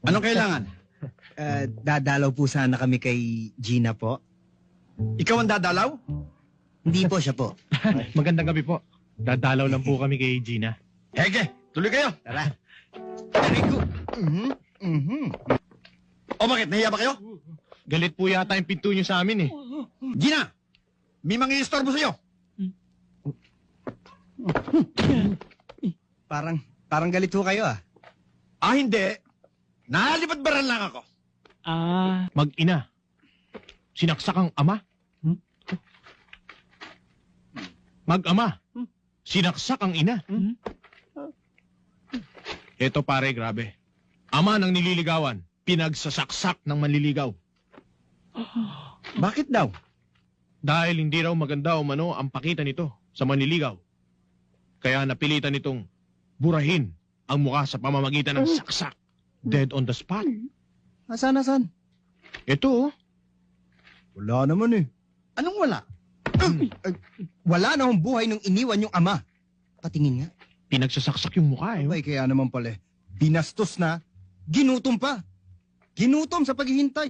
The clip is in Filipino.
Anong kailangan? Dadalaw po sana kami kay Gina po. Ikaw ang dadalaw? Hindi po siya po. Magandang gabi po. Dadalaw lang po kami kay Gina. Hege, tuloy kayo. Tara. Very good. O bakit, nahiya ba kayo? Galit po yata yung pinto niyo sa amin eh. Gina, may mangi-istorbo sa'yo. Parang galit ho kayo ah. Ah, hindi. Nalipad-baran lang ako. Mag-ina. Sinaksak ang ama? Mag-ama. Sinaksak ang ina. Eto pare, grabe. Ama ng nililigawan, pinagsasaksak ng manliligaw. Bakit daw? Dahil hindi raw maganda o mano ang pakita nito sa manliligaw. Kaya napilitan nitong burahin ang mukha sa pamamagitan ng saksak. Dead on the spot. Asan? Ito, Wala naman eh. Anong wala? Wala na hong buhay nung iniwan yung ama. Patingin nga. pinagsasaksak yung mukha eh. Ay, kaya naman pala. Binastos na. Ginutom pa. Ginutom sa paghihintay.